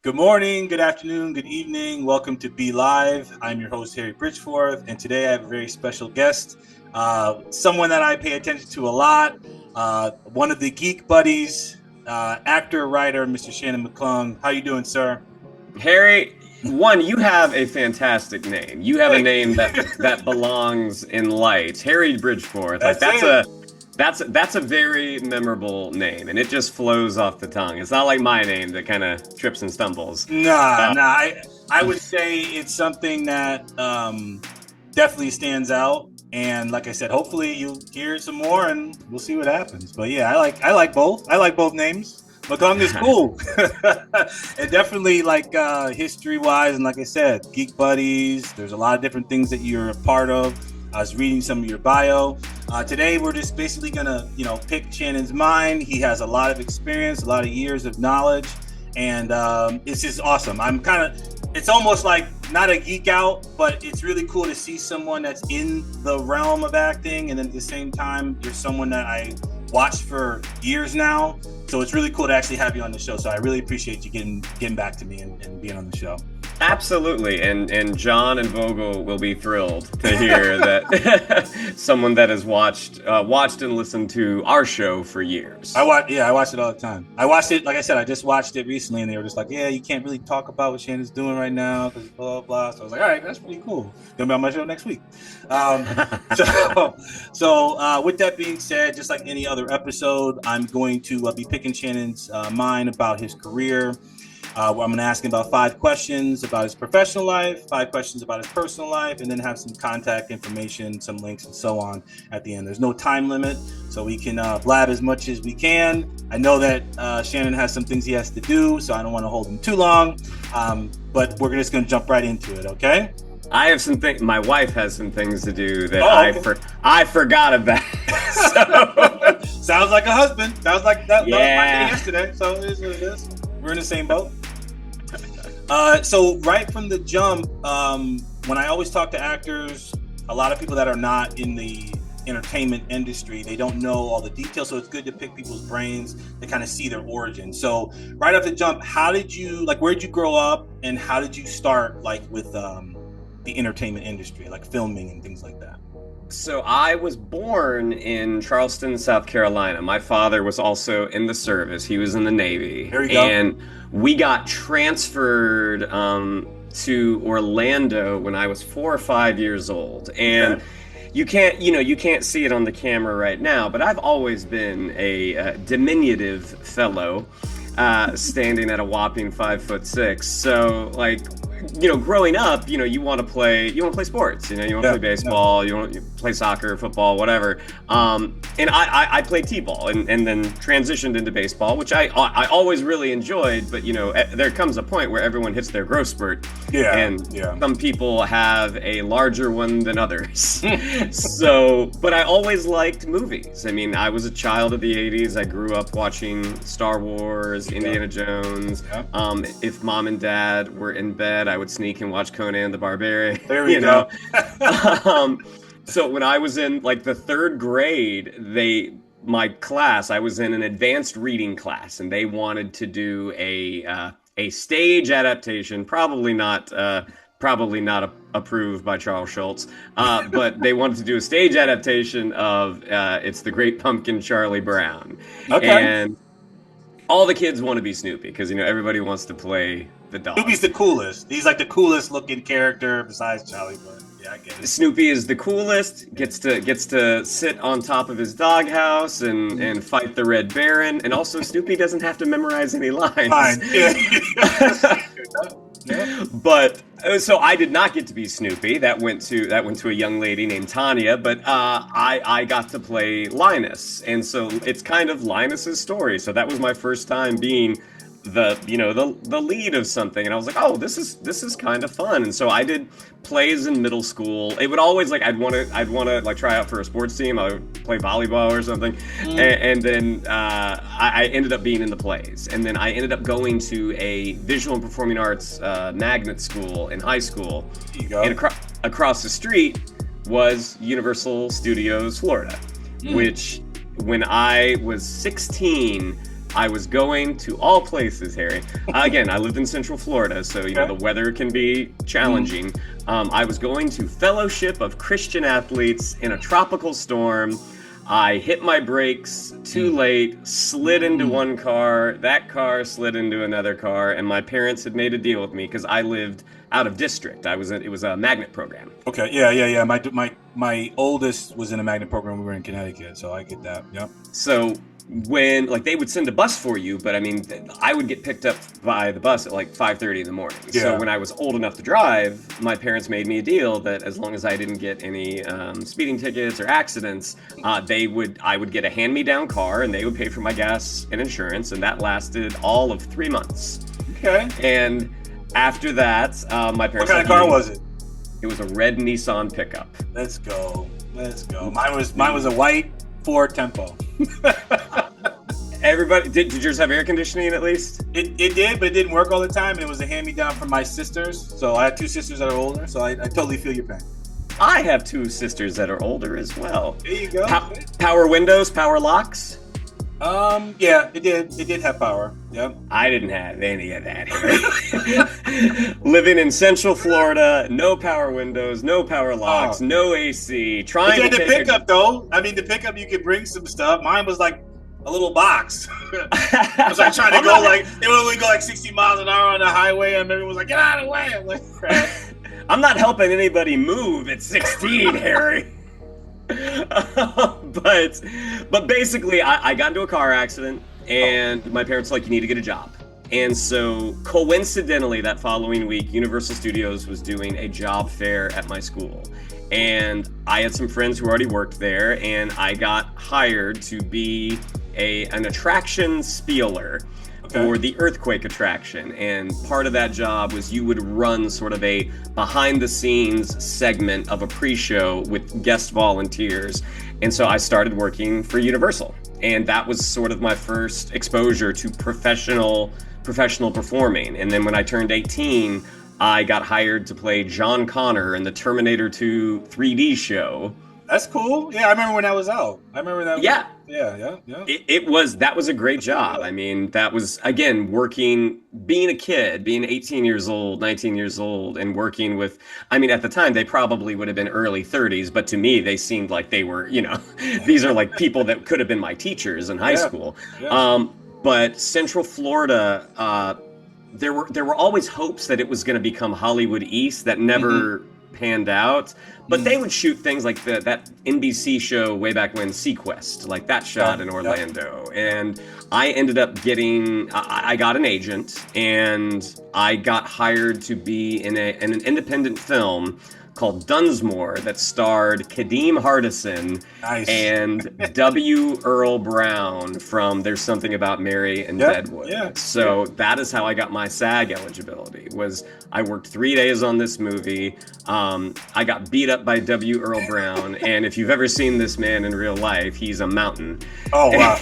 Good morning, good afternoon, good evening. Welcome to Be Live. I'm your host, Harry Bridgeforth, and today I have a very special guest, someone that I pay attention to a lot, one of the Geek buddies, actor, writer, Mr. Shannon McClung. How you doing, sir? Harry, you have a fantastic name. You have a name that belongs in light. Harry Bridgeforth. That's it. That's a very memorable name, and it just flows off the tongue. It's not like my name that kind of trips and stumbles. Nah. I would say it's something that definitely stands out. And like I said, hopefully you hear some more, and we'll see what happens. But yeah, I like both. I like both names. McClung is cool. And definitely like history wise, and like I said, Geek Buddies. There's a lot of different things that you're a part of. I was reading some of your bio. Today we're just basically gonna, pick Shannon's mind. He has a lot of experience, a lot of years of knowledge, and it's just awesome. It's almost like not a geek out, but it's really cool to see someone that's in the realm of acting, and then at the same time, you're someone that I watched for years now. So it's really cool to actually have you on the show. So I really appreciate you getting back to me and being on the show. Absolutely, and John and Vogel will be thrilled to hear that someone that has watched and listened to our show for years. I watch it all the time. I watched it, like I said, I just watched it recently, and they were just like, "Yeah, you can't really talk about what Shannon's doing right now because blah blah." So I was like, "All right, that's pretty cool. Gonna be on my show next week." So with that being said, just like any other episode, I'm going to be picking Shannon's mind about his career. I'm going to ask him about 5 questions about his professional life, 5 questions about his personal life, and then have some contact information, some links, and so on at the end. There's no time limit, so we can blab as much as we can. I know that Shannon has some things he has to do, so I don't want to hold him too long, but we're just going to jump right into it, okay? I have some things. My wife has some things to do that I forgot about. So. Sounds like a husband. Sounds like that was my day yesterday, so it is what it is. We're in the same boat. So right from the jump, when I always talk to actors, a lot of people that are not in the entertainment industry, they don't know all the details. So it's good to pick people's brains to kind of see their origin. So right off the jump, where'd you grow up, and how did you start with the entertainment industry, like filming and things like that? So I was born in Charleston, South Carolina. My father was also in the service. He was in the Navy. There you go. And we got transferred to Orlando when I was 4 or 5 years old. And you can't see it on the camera right now, but I've always been a diminutive fellow, standing at a whopping 5'6". So growing up, you want to play sports, you want to play baseball, you want to play soccer, football, whatever. And I played t-ball and then transitioned into baseball, which I always really enjoyed. But there comes a point where everyone hits their growth spurt, and some people have a larger one than others. But I always liked movies. I mean, I was a child of the '80s. I grew up watching Star Wars, Indiana Jones. If mom and dad were in bed, I would sneak and watch Conan the Barbarian. There we go. So when I was in the 3rd grade, my class, I was in an advanced reading class, and they wanted to do a stage adaptation, probably not approved by Charles Schultz, but they wanted to do a stage adaptation of It's the Great Pumpkin, Charlie Brown. Okay. And all the kids want to be Snoopy because everybody wants to play the dog. Snoopy's the coolest. He's like the coolest looking character besides Charlie, but yeah, I get it. Snoopy is the coolest. Gets to sit on top of his doghouse and fight the Red Baron, and also Snoopy doesn't have to memorize any lines. Fine. Yeah. But so I did not get to be Snoopy. That went to a young lady named Tanya. But I got to play Linus, and so it's kind of Linus's story. So that was my first time being the lead of something, and I was like, oh, this is kind of fun. And so I did plays in middle school. It would always I'd want to try out for a sports team. I would play volleyball or something, and then I ended up being in the plays, and then I ended up going to a visual and performing arts magnet school in high school. There you go. And across the street was Universal Studios Florida, which when I was 16. I was going to all places, Harry. Again, I lived in Central Florida, so you know the weather can be challenging. I was going to Fellowship of Christian Athletes in a tropical storm. I hit my brakes too late, slid into one car, that car slid into another car, and my parents had made a deal with me because I lived out of district. It was a magnet program. Okay, yeah. My oldest was in a magnet program. We were in Connecticut, so I get that. Yep. So when like they would send a bus for you, but I mean I would get picked up by the bus at like 5:30 in the morning. Yeah. So when I was old enough to drive, my parents made me a deal that as long as I didn't get any speeding tickets or accidents, I would get a hand-me-down car and they would pay for my gas and insurance, and that lasted all of 3 months. Okay. And after that, my parents. What kind of car was it? It was a red Nissan pickup. Let's go. Mine was a white Ford Tempo. Everybody, did yours have air conditioning at least? It did, but it didn't work all the time. And it was a hand-me-down from my sisters. So I have 2 sisters that are older, so I totally feel your pain. I have 2 sisters that are older as well. There you go. Power windows, power locks? Yeah, it did have power. Yep. I didn't have any of that here. Living in Central Florida, no power windows, no power locks, no AC. But you had the pickup though. I mean, the pickup you could bring some stuff. Mine was like a little box. I was like trying to go like it would only go like 60 miles an hour on the highway, and everyone was like, "Get out of the way!" I'm like, crap. I'm not helping anybody move at 16, Harry. but basically I got into a car accident and my parents were like, you need to get a job. And so coincidentally that following week Universal Studios was doing a job fair at my school, and I had some friends who already worked there, and I got hired to be an attraction spieler for the earthquake attraction. And part of that job was you would run sort of a behind the scenes segment of a pre-show with guest volunteers. And so I started working for Universal, and that was sort of my first exposure to professional performing. And then when I turned 18, I got hired to play John Connor in the Terminator 2 3D show. That's cool. Yeah, I remember when that was out. I remember that. Yeah. That was a great job. I mean, that was, again, being a kid, being 18 years old, 19 years old, and working with, I mean, at the time, they probably would have been early 30s, but to me, they seemed like they were, these are like people that could have been my teachers in high school. Yeah. But Central Florida, there were always hopes that it was going to become Hollywood East. That never panned out. But they would shoot things like that NBC show way back when, Sequest, like that shot in Orlando. And I ended up I got an agent, and I got hired to be in an independent film called Dunsmore that starred Kadeem Hardison and W. Earl Brown from There's Something About Mary and Deadwood. Yeah. So that is how I got my SAG eligibility. Was I worked 3 days on this movie. I got beat up by W. Earl Brown, and if you've ever seen this man in real life, he's a mountain. Oh wow!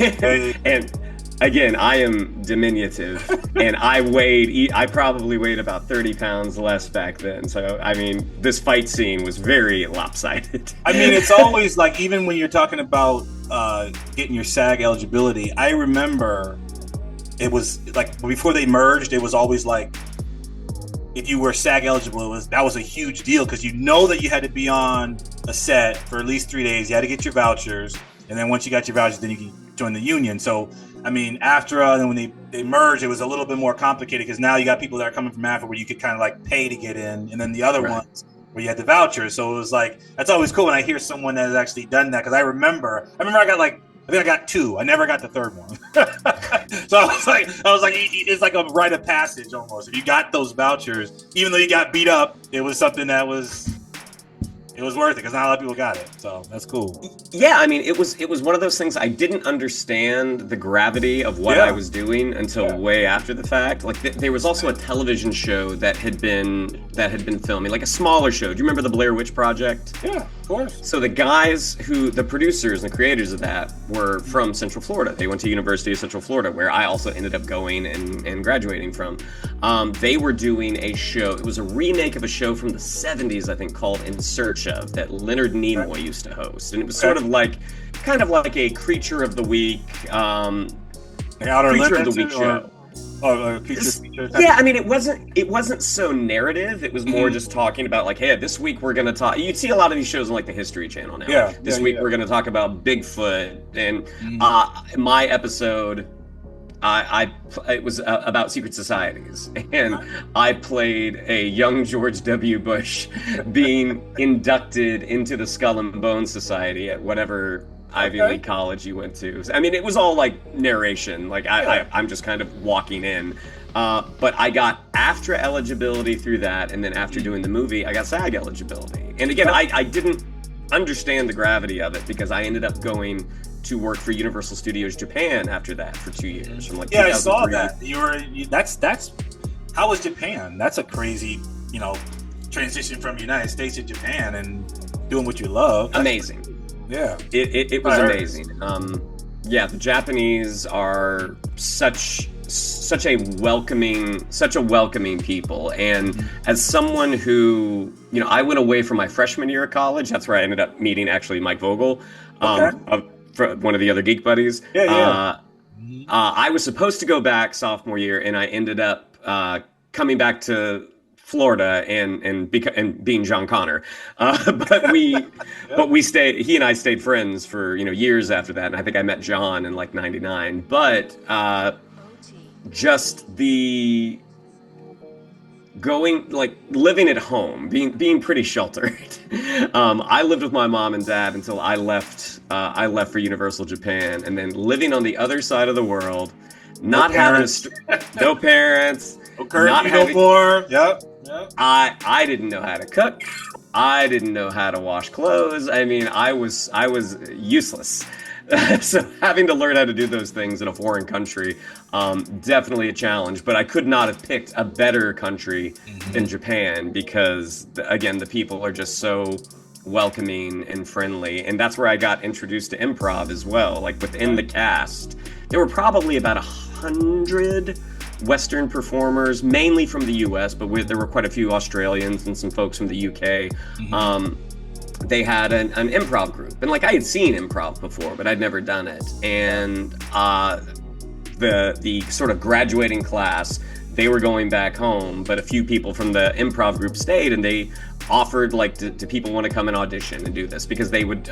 and again, I am diminutive, and I probably weighed about 30 pounds less back then. So, I mean, this fight scene was very lopsided. I mean, it's always like, even when you're talking about getting your SAG eligibility, I remember it was like, before they merged, it was always like, if you were SAG eligible, that was a huge deal, because you know that you had to be on a set for at least 3 days. You had to get your vouchers, and then once you got your vouchers, then you can join the union. So, I mean, after then when they merged, it was a little bit more complicated, because now you got people that are coming from Africa where you could kind of like pay to get in, and then the other ones where you had the vouchers. So it was like, that's always cool when I hear someone that has actually done that, because I remember I think I got 2. I never got the third one. So I was like, it's like a rite of passage almost. If you got those vouchers, even though you got beat up, it was something that was worth it, because not a lot of people got it. So that's cool. Yeah, I mean, it was one of those things. I didn't understand the gravity of what I was doing until way after the fact. Like there was also a television show that had been filming, like a smaller show. Do you remember the Blair Witch Project? Yeah, of course. So the guys the producers and the creators of that were from Central Florida. They went to University of Central Florida, where I also ended up going and graduating from. They were doing a show. It was a remake of a show from the 70s, I think, called In Search Of, that Leonard Nimoy used to host. And it was sort of like, kind of like a Creature of the Week, Like Outer Creature of the Limits Week show. or Creature Feature type Yeah, of I mean, it wasn't so narrative. It was more Mhm. just talking about like, hey, this week we're gonna talk. You'd see a lot of these shows on like the History Channel now. Yeah, Like yeah, this week yeah. we're gonna talk about Bigfoot, and Mhm. my episode, it was about secret societies, and Okay. I played a young George W. Bush being inducted into the Skull and Bone Society at whatever Ivy Okay. League college you went to. I mean, it was all like narration. Like Yeah. I'm just kind of walking in. But I got AFTRA eligibility through that, and then after Mhm. doing the movie, I got SAG eligibility. And again, Okay. I didn't understand the gravity of it because I ended up going to work for Universal Studios Japan after that for 2 years, from like Yeah, I saw 2003. that. That's how was Japan? That's a crazy, you know, transition from United States to Japan and doing what you love. Amazing. Yeah. It was I heard. amazing. Yeah, the Japanese are such a welcoming people. And as someone who, I went away from my freshman year of college. That's where I ended up meeting actually Mike Vogel, Okay. one of the other Geek buddies. Yeah, yeah. Mhm. I was supposed to go back sophomore year, and I ended up coming back to Florida and being John Connor. But we Yeah. but we stayed. He and I stayed friends for years after that, and I think I met John in like '99. But just the going like living at home, being pretty sheltered. I lived with my mom and dad until I left. I left for Universal Japan, and then living on the other side of the world, No not having parents. no parents, No not curfew no having. more. Yep. Yep. I didn't know how to cook. I didn't know how to wash clothes. I mean, I was useless. So having to learn how to do those things in a foreign country, definitely a challenge. But I could not have picked a better country than Japan because, again, the people are just so welcoming and friendly, and that's where I got introduced to improv as well. Like within the cast, there were probably about 100 Western performers, mainly from the U.S., but there were quite a few Australians and some folks from the U.K. They had an improv group, and like I had seen improv before, but I'd never done it. And the sort of graduating class, they were going back home, but a few people from the improv group stayed, and they offered like, do people want to come and audition and do this, because they would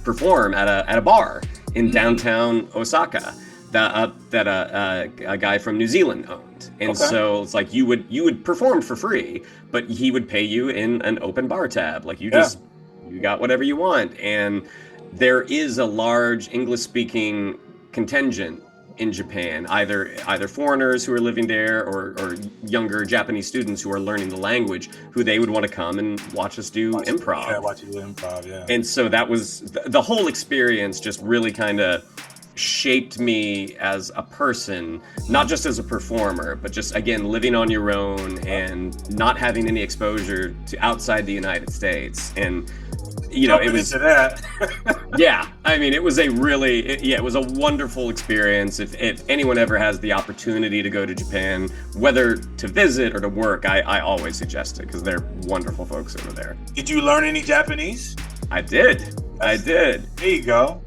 perform at a bar in downtown Osaka that a guy from New Zealand owned. And Okay. so it's like you would perform for free, but he would pay you in an open bar tab. Like you got whatever you want. And there is a large English speaking contingent in Japan, either foreigners who are living there or younger Japanese students who are learning the language, who they would want to come and watch us do improv. Yeah, watch you do improv. Yeah. And so that was the whole experience, just really kind of shaped me as a person, not just as a performer, but just again living on your own and not having any exposure to outside the United States. And Jumping it was into that. yeah, I mean, it was it was a wonderful experience. If anyone ever has the opportunity to go to Japan, whether to visit or to work, I always suggest it because they're wonderful folks over there. Did you learn any Japanese? I did. There you go.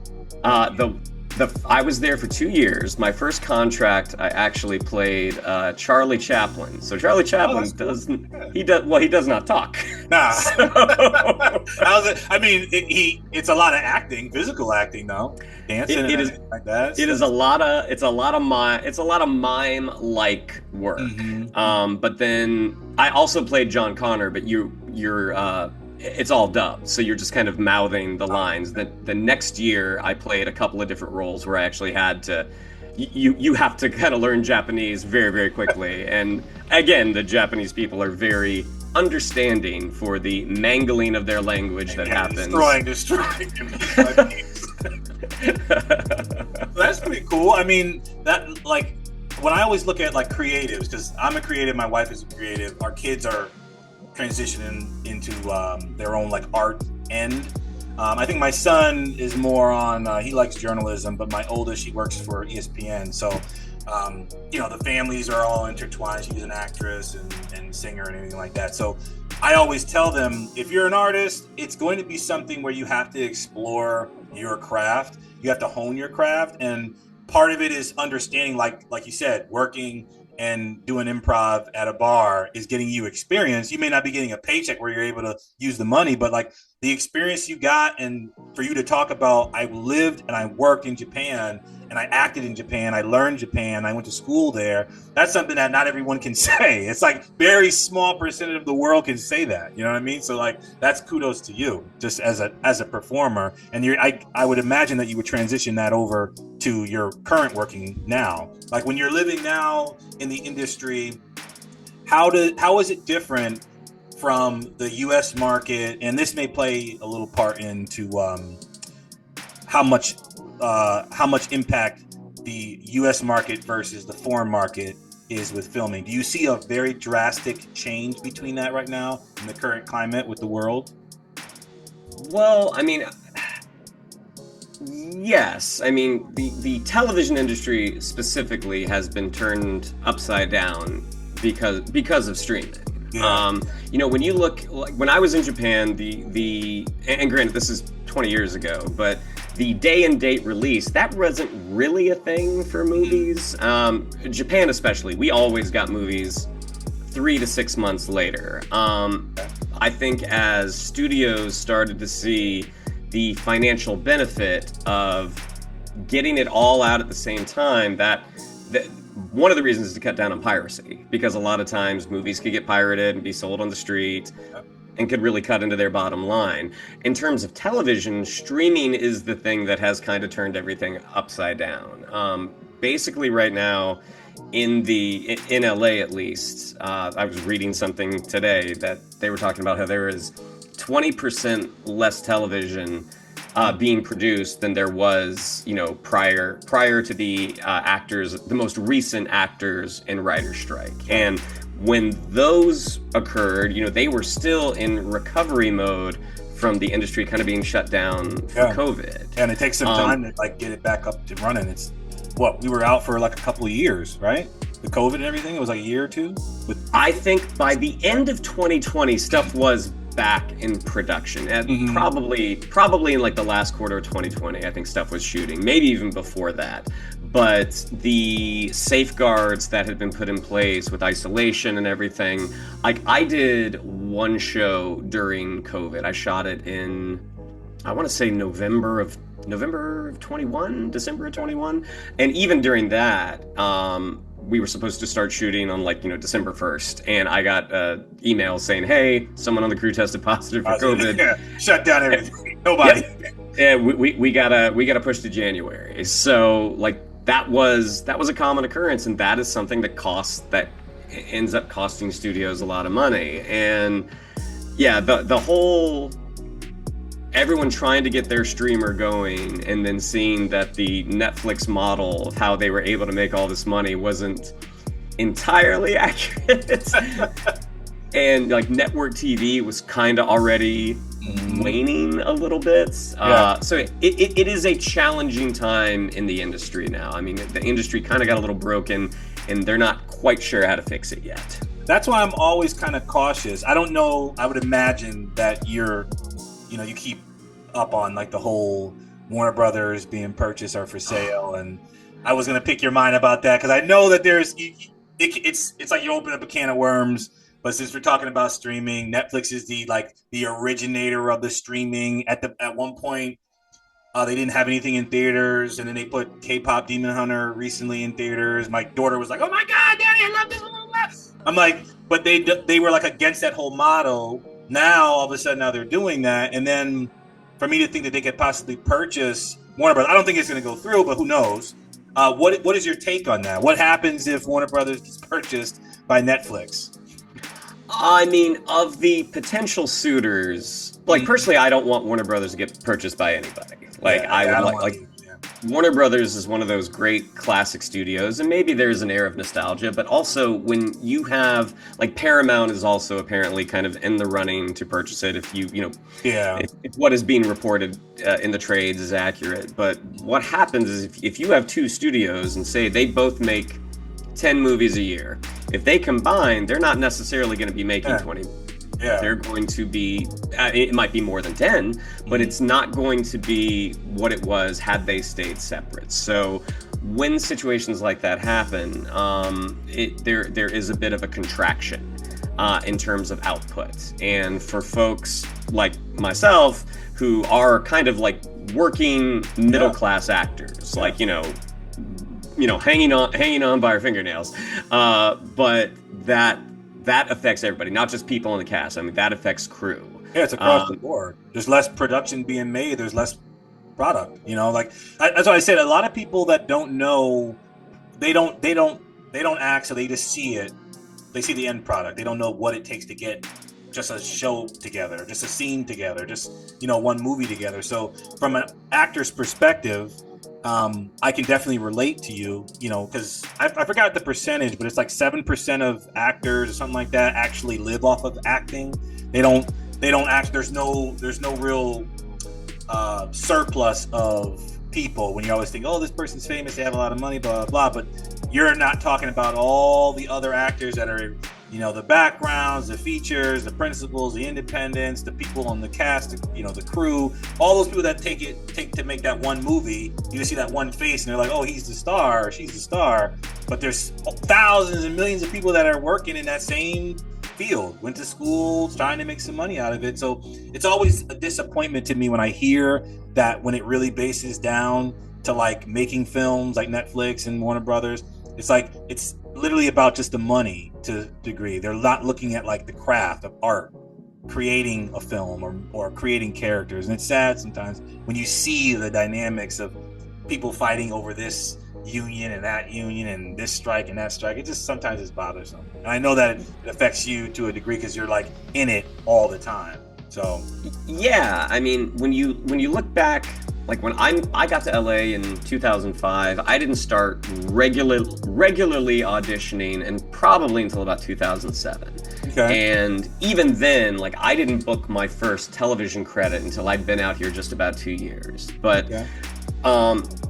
I was there for 2 years. My first contract, I actually played Charlie Chaplin. So Charlie Chaplin he does not talk. Nah. So, How's it? I mean, it's a lot of acting, physical acting, though, dancing It and is- everything like that. it is a lot of mime like work. But then I also played John Connor, but you're it's all dubbed, so you're just kind of mouthing the lines. The next year I played a couple of different roles where I actually had to you have to kind of learn Japanese very, very quickly. And again, the Japanese people are very understanding for the mangling of their language that happens. Destroying. That's pretty cool. I mean, that like when I always look at like creatives, because I'm a creative, my wife is a creative. Our kids are transitioning into their own like art end. I think my son is more on he likes journalism, but my oldest, she works for ESPN. So the families are all intertwined. She's an actress and singer and anything like that. So I always tell them, if you're an artist, it's going to be something where you have to explore your craft. You have to hone your craft, and part of it is understanding, like you said, working and doing improv at a bar is getting you experience. You may not be getting a paycheck where you're able to use the money, but like the experience you got, and for you to talk about, I lived and I worked in Japan and I acted in Japan, I learned Japan, I went to school there. That's something that not everyone can say. It's like very small percentage of the world can say that. You know what I mean? So like that's kudos to you, just as a performer. And I would imagine that you would transition that over to your current working now. Like when you're living now in the industry, how is it different from the U.S. market? And this may play a little part into how much impact the U.S. market versus the foreign market is with filming. Do you see a very drastic change between that right now in the current climate with the world? Well, I mean, yes. I mean, the television industry specifically has been turned upside down because of streaming. Yeah. You know, when you look, like when I was in Japan, and granted this is 20 years ago, but the day and date release, that wasn't really a thing for movies. Japan especially, we always got movies 3 to 6 months later. I think as studios started to see the financial benefit of getting it all out at the same time, that one of the reasons is to cut down on piracy, because a lot of times movies could get pirated and be sold on the street and could really cut into their bottom line. In terms of television, streaming is the thing that has kind of turned everything upside down. Basically right now, in LA at least, I was reading something today that they were talking about how there is 20% less television being produced than there was, you know, prior to the most recent actors and writer strike. And when those occurred, you know, they were still in recovery mode from the industry kind of being shut down for COVID. And it takes some time to like get it back up to running. It's we were out for like a couple of years, right? The COVID and everything, it was like a year or two. I think by the end of 2020, stuff was back in production, and probably in like the last quarter of 2020, I think stuff was shooting, maybe even before that. But the safeguards that had been put in place with isolation and everything, like I did one show during COVID. I shot it in, I want to say November of 21, December of 21, and even during that, we were supposed to start shooting on like, you know, December 1st, and I got email saying, hey, someone on the crew tested positive for COVID. Yeah, shut down everything. Nobody. Yeah, we gotta push to January. So like that was a common occurrence, and that is something that ends up costing studios a lot of money. And yeah, the whole everyone trying to get their streamer going and then seeing that the Netflix model of how they were able to make all this money wasn't entirely accurate. And like network TV was kind of already waning a little bit. So it is a challenging time in the industry now. I mean, the industry kind of got a little broken and they're not quite sure how to fix it yet. That's why I'm always kind of cautious. I don't know. I would imagine that you keep up on like the whole Warner Brothers being purchased or for sale, and I was gonna pick your mind about that because I know that it's like you open up a can of worms. But since we're talking about streaming, Netflix is the originator of the streaming. At one point, they didn't have anything in theaters, and then they put K-pop Demon Hunter recently in theaters. My daughter was like, "Oh my God, Daddy, I love this!" I'm like, but they were like against that whole model. Now all of a sudden, now they're doing that, and then for me to think that they could possibly purchase Warner Brothers, I don't think it's going to go through, but who knows? What is your take on that? What happens if Warner Brothers gets purchased by Netflix? I mean, of the potential suitors, like personally, I don't want Warner Brothers to get purchased by anybody. Like I would like Warner Brothers is one of those great classic studios, and maybe there's an air of nostalgia, but also when you have like Paramount is also apparently kind of in the running to purchase it if if what is being reported in the trades is accurate. But what happens is if you have two studios and say they both make 10 movies a year, if they combine, they're not necessarily going to be making 20. Yeah. They're going to be, it might be more than 10, but it's not going to be what it was had they stayed separate. So when situations like that happen, there is a bit of a contraction in terms of output. And for folks like myself who are kind of like working middle class actors, like hanging on by our fingernails, but that affects everybody, not just people in the cast. I mean, that affects crew. Yeah, it's across the board. There's less production being made. There's less product. That's why I said a lot of people that don't know, they don't act, so they just see it. They see the end product. They don't know what it takes to get just a show together, just a scene together, just one movie together. So from an actor's perspective, I can definitely relate to you, because I forgot the percentage, but it's like 7% of actors or something like that actually live off of acting. They don't act. There's no real surplus of people when you always think, oh, this person's famous, they have a lot of money, blah, blah, blah. But you're not talking about all the other actors that are, the backgrounds, the features, the principals, the independents, the people on the cast, the crew, all those people that take to make that one movie. You just see that one face and they're like, oh, he's the star, or she's the star. But there's thousands and millions of people that are working in that same field, went to school, trying to make some money out of it. So it's always a disappointment to me when I hear that, when it really bases down to like making films like Netflix and Warner Brothers, it's like it's literally about just the money to a degree. They're not looking at like the craft of art, creating a film or creating characters. And it's sad sometimes when you see the dynamics of people fighting over this union and that union and this strike and that strike. It just sometimes is bothersome. And I know that it affects you to a degree because you're like in it all the time. So yeah, I mean, when you look back, like when I got to LA in 2005, I didn't start regularly auditioning and probably until about 2007. Okay. And even then, like I didn't book my first television credit until I'd been out here just about 2 years. But okay.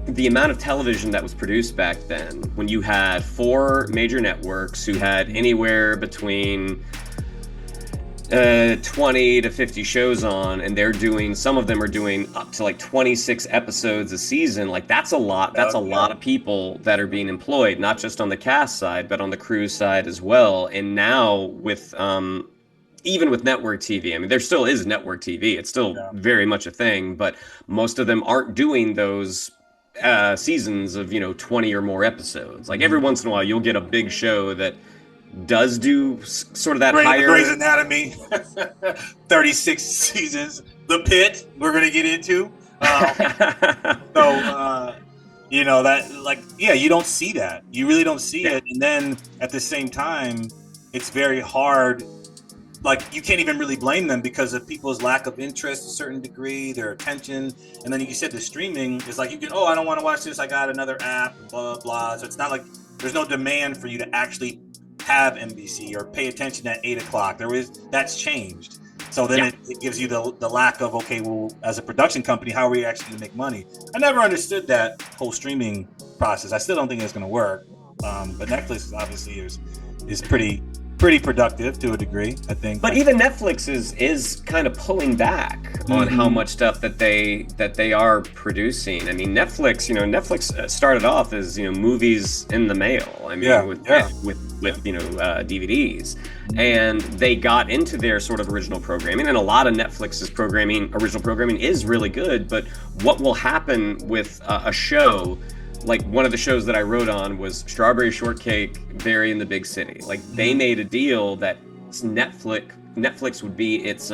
The amount of television that was produced back then, when you had 4 major networks who had anywhere between 20 to 50 shows on, and some of them are doing up to like 26 episodes a season. Like that's a lot. That's a lot of people that are being employed, not just on the cast side, but on the crew side as well. And now with, even with network TV, I mean, there still is network TV. It's still very much a thing, but most of them aren't doing those seasons of 20 or more episodes. Like every once in a while you'll get a big show that does do sort of that higher Grey's Anatomy 36 seasons, The Pit we're gonna get into, that like you don't see that, you really don't see it. And then at the same time it's very hard, like you can't even really blame them because of people's lack of interest to a certain degree, their attention. And then you said the streaming is like, you can, I don't want to watch this, I got another app, blah, blah. So it's not like there's no demand for you to actually have NBC or pay attention at 8 o'clock. That's changed. So then it gives you the lack of, okay, well, as a production company, how are we actually going to make money? I never understood that whole streaming process. I still don't think it's going to work. But Netflix obviously is pretty productive to a degree, I think. But even Netflix is kind of pulling back on how much stuff that they are producing. I mean, Netflix started off as movies in the mail. I mean, with DVDs, and they got into their sort of original programming. And a lot of Netflix's original programming is really good. But what will happen with a show? Like one of the shows that I wrote on was Strawberry Shortcake, Berry in the Big City. Like they made a deal that Netflix would be its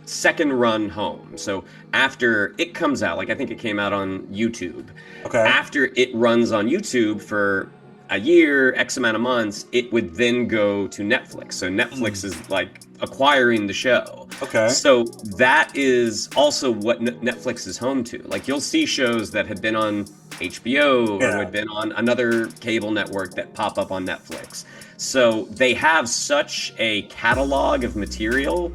second run home. So after it comes out, like I think it came out on YouTube. Okay. After it runs on YouTube for a year, X amount of months, it would then go to Netflix. So Netflix is like acquiring the show. Okay. So that is also what Netflix is home to. Like you'll see shows that had been on HBO or had been on another cable network that pop up on Netflix. So they have such a catalog of material,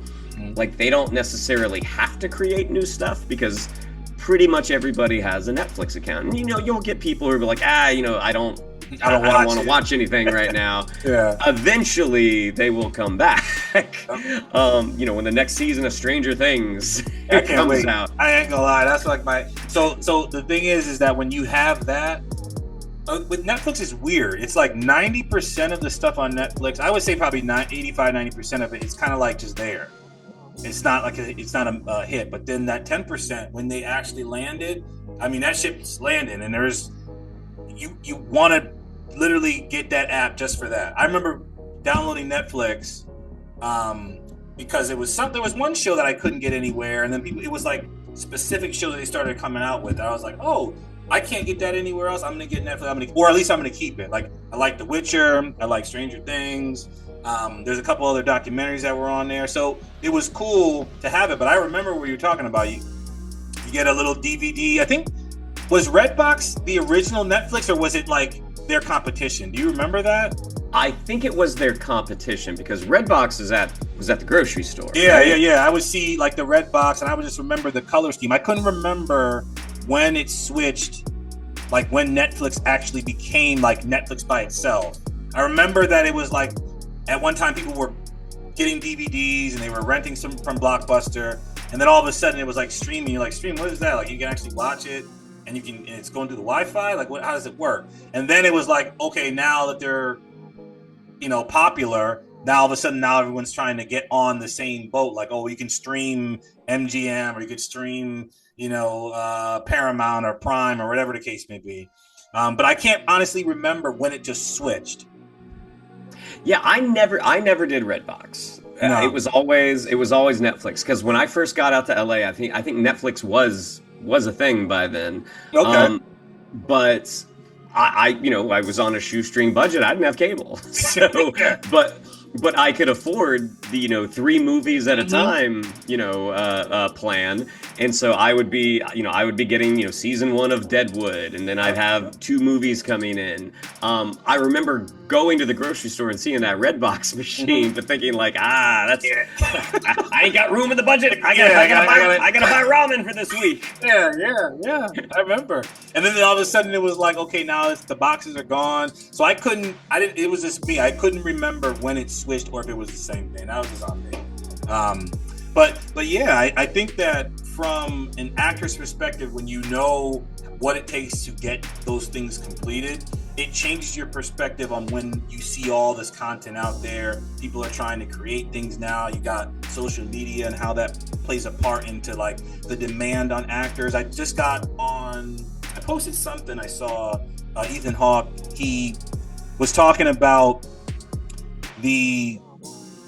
like they don't necessarily have to create new stuff because pretty much everybody has a Netflix account. And you'll get people who are like, I don't want to watch anything right now. Eventually they will come back. When the next season of Stranger Things comes out. I ain't gonna lie, that's like so the thing is that when you have that, with Netflix is weird. It's like 90% of the stuff on Netflix. I would say probably 85, 90% of it. It's kind of like just there. It's not like it's not a hit. But then that 10%, when they actually landed, I mean that ship's landing, and there's you want to literally get that app just for that. I remember downloading Netflix because there was one show that I couldn't get anywhere, and then it was like specific shows that they started coming out with. I was like, oh, I can't get that anywhere else. I'm gonna get Netflix. Or at least I'm gonna keep it. Like I like The Witcher. I like Stranger Things. There's a couple other documentaries that were on there, so it was cool to have it. But I remember what you're talking about. You get a little DVD. I think was Redbox the original Netflix, or was it like their competition? Do you remember that? I think it was their competition because Redbox was at the grocery store. Yeah, right? yeah. I would see like the Redbox, and I would just remember the color scheme. I couldn't remember when it switched, like when Netflix actually became like Netflix by itself. I remember that it was like at one time people were getting DVDs and they were renting some from Blockbuster, and then all of a sudden it was like streaming. You're like, stream? What is that? Like you can actually watch it, and it's going through the Wi-Fi. Like how does it work? And then it was like, okay, now that they're popular, now all of a sudden now everyone's trying to get on the same boat. Like, oh, you can stream MGM, or you could stream Paramount or Prime or whatever the case may be. But I can't honestly remember when it just switched. Yeah, I never did Redbox. No. It was always Netflix, because when I first got out to LA, I think Netflix was a thing by then. Okay. But I was on a shoestring budget. I didn't have cable, so but I could afford the 3 movies at a time plan, and so I would be getting season 1 of Deadwood, and then I'd have 2 movies coming in. I remember going to the grocery store and seeing that Redbox machine, but thinking like, I ain't got room in the budget. I gotta buy ramen for this week. Yeah. I remember. And then all of a sudden it was like, okay, now the boxes are gone. So it was just me. I couldn't remember when it switched or if it was the same thing. That was just on me. But yeah, I think that from an actor's perspective, when you know what it takes to get those things completed, it changes your perspective on when you see all this content out there. People are trying to create things now. You got social media and how that plays a part into like the demand on actors. I posted something I saw, Ethan Hawke, he was talking about the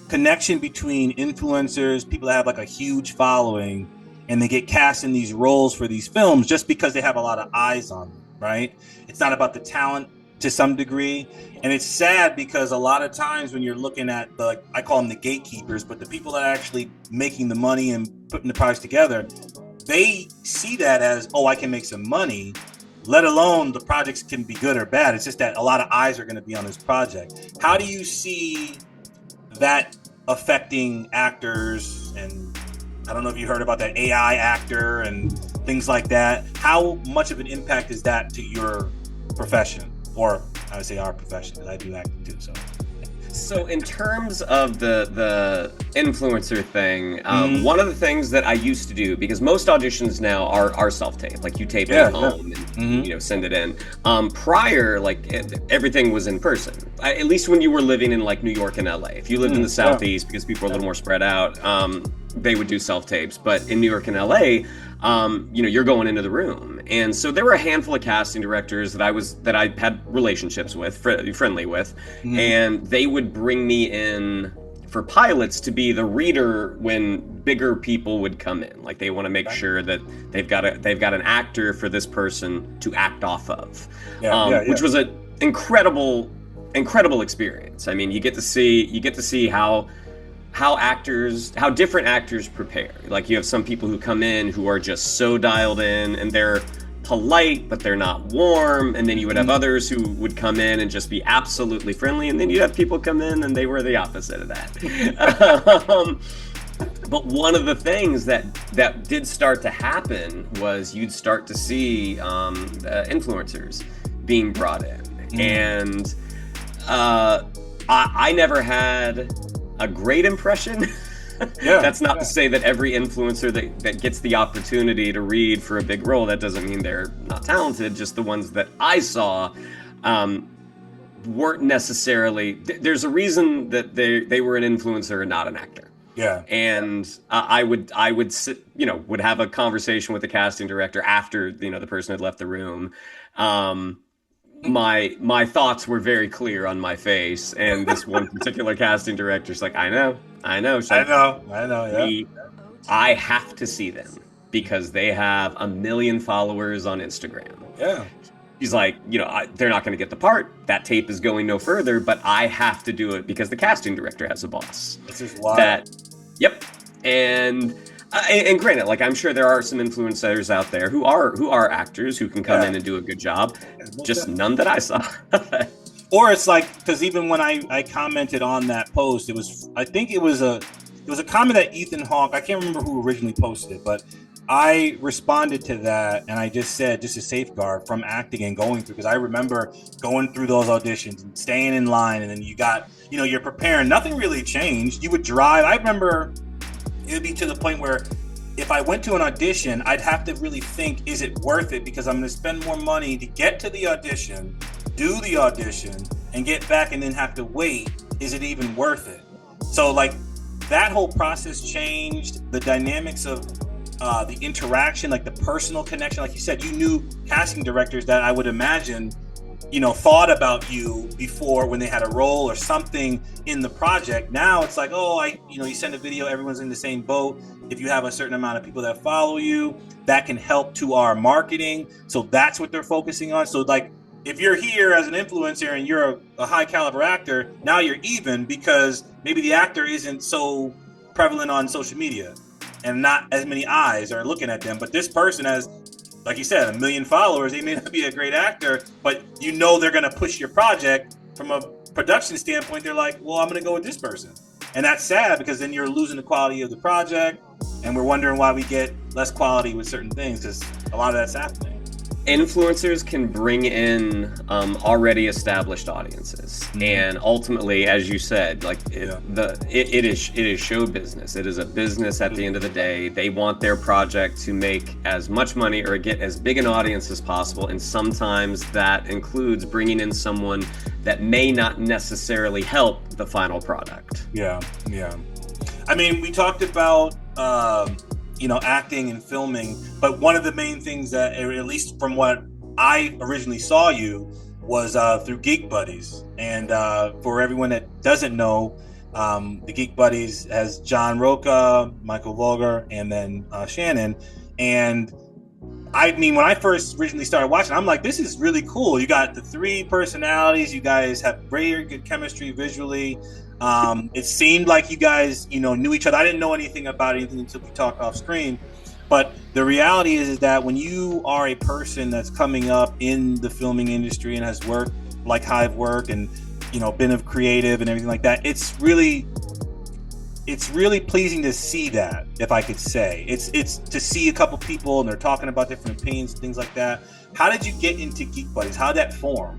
connection between influencers, people that have like a huge following, and they get cast in these roles for these films just because they have a lot of eyes on them, right? It's not about the talent to some degree. And it's sad because a lot of times when you're looking at I call them the gatekeepers, but the people that are actually making the money and putting the products together, they see that as, oh, I can make some money, let alone the projects can be good or bad. It's just that a lot of eyes are going to be on this project. How do you see that affecting actors? And I don't know if you heard about that AI actor and things like that. How much of an impact is that to your profession? Or I would say our profession, because I do acting too. So in terms of the influencer thing, one of the things that I used to do, because most auditions now are self-tape, like you tape it at home and send it in. Prior, like everything was in person. At least when you were living in like New York and LA. If you lived in the Southeast, because people are a little more spread out, they would do self-tapes. But in New York and LA, you're going into the room. And so there were a handful of casting directors that I had relationships with, friendly with, and they would bring me in for pilots to be the reader when bigger people would come in. Like they want to make sure that they've got an actor for this person to act off of, which was an incredible experience. I mean, you get to see how different actors prepare. Like you have some people who come in who are just so dialed in and they're polite, but they're not warm. And then you would have others who would come in and just be absolutely friendly. And then you'd have people come in and they were the opposite of that. But one of the things that did start to happen was you'd start to see influencers being brought in. And I never had a great impression. That's not to say that every influencer that gets the opportunity to read for a big role, that doesn't mean they're not talented. Just the ones that I saw, weren't necessarily. There's a reason that they were an influencer and not an actor. Yeah. And I would sit, would have a conversation with the casting director after the person had left the room. My thoughts were very clear on my face, and this one particular casting director's like, I know. She's I like, know. Yeah. I have to see them because they have 1 million followers on Instagram. Yeah. He's like, they're not going to get the part. That tape is going no further, but I have to do it because the casting director has a boss. This is wild. Yep. And granted, like, I'm sure there are some influencers out there who are actors who can come in and do a good job. Just none that I saw. Or it's like, because even when I commented on that post, I think it was a comment that Ethan Hawke, I can't remember who originally posted it, but I responded to that and I just said, just a safeguard from acting and going through, because I remember going through those auditions and staying in line, and then you got, you're preparing. Nothing really changed. You would drive. I remember it would be to the point where if I went to an audition, I'd have to really think, is it worth it? Because I'm going to spend more money to get to the audition, do the audition, and get back and then have to wait. Is it even worth it? So like that whole process changed. The dynamics of the interaction, like the personal connection, like you said, you knew casting directors that I would imagine, thought about you before when they had a role or something in the project. Now it's like, you send a video, everyone's in the same boat. If you have a certain amount of people that follow you, that can help to our marketing. So that's what they're focusing on. So like, if you're here as an influencer and you're a high caliber actor, now you're even, because maybe the actor isn't so prevalent on social media and not as many eyes are looking at them. But this person has, like you said, 1 million followers. They may not be a great actor, but they're going to push your project from a production standpoint. They're like, well, I'm going to go with this person. And that's sad, because then you're losing the quality of the project. And we're wondering why we get less quality with certain things, because a lot of that's happening. Influencers can bring in already established audiences, and ultimately, as you said, like it is show business. It is a business at the end of the day. They want their project to make as much money or get as big an audience as possible, and sometimes that includes bringing in someone that may not necessarily help the final product. Yeah. I mean, we talked about acting and filming, but one of the main things that, at least from what I originally saw you, was through Geek Buddies. And for everyone that doesn't know, the Geek Buddies has John Roca, Michael Vogler, and then Shannon. And I mean, when I first originally started watching, I'm like, this is really cool. You got the 3 personalities. You guys have very good chemistry visually. It seemed like you guys, knew each other. I didn't know anything about anything until we talked off screen. But the reality is that when you are a person that's coming up in the filming industry and has worked like I've worked and, been a creative and everything like that, it's really pleasing to see that, if I could say. It's to see a couple people and they're talking about different opinions and things like that. How did you get into Geek Buddies? How did that form?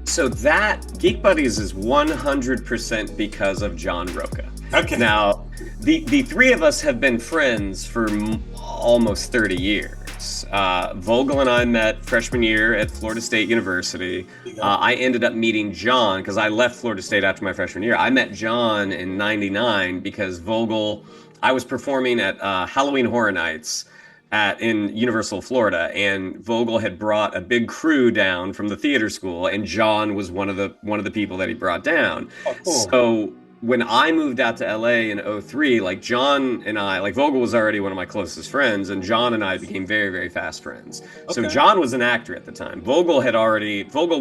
So that Geek Buddies is 100% because of John Roca. Okay. Now, the 3 of us have been friends for almost 30 years. Vogel and I met freshman year at Florida State University. I ended up meeting John because I left Florida State after my freshman year. I met John in '99 because I was performing at Halloween Horror Nights in Universal Florida, and Vogel had brought a big crew down from the theater school, and John was one of the people that he brought down. Oh, cool. So when I moved out to LA in '03, like John and I, like Vogel was already one of my closest friends, and John and I became very, very fast friends. Okay. So John was an actor at the time. Vogel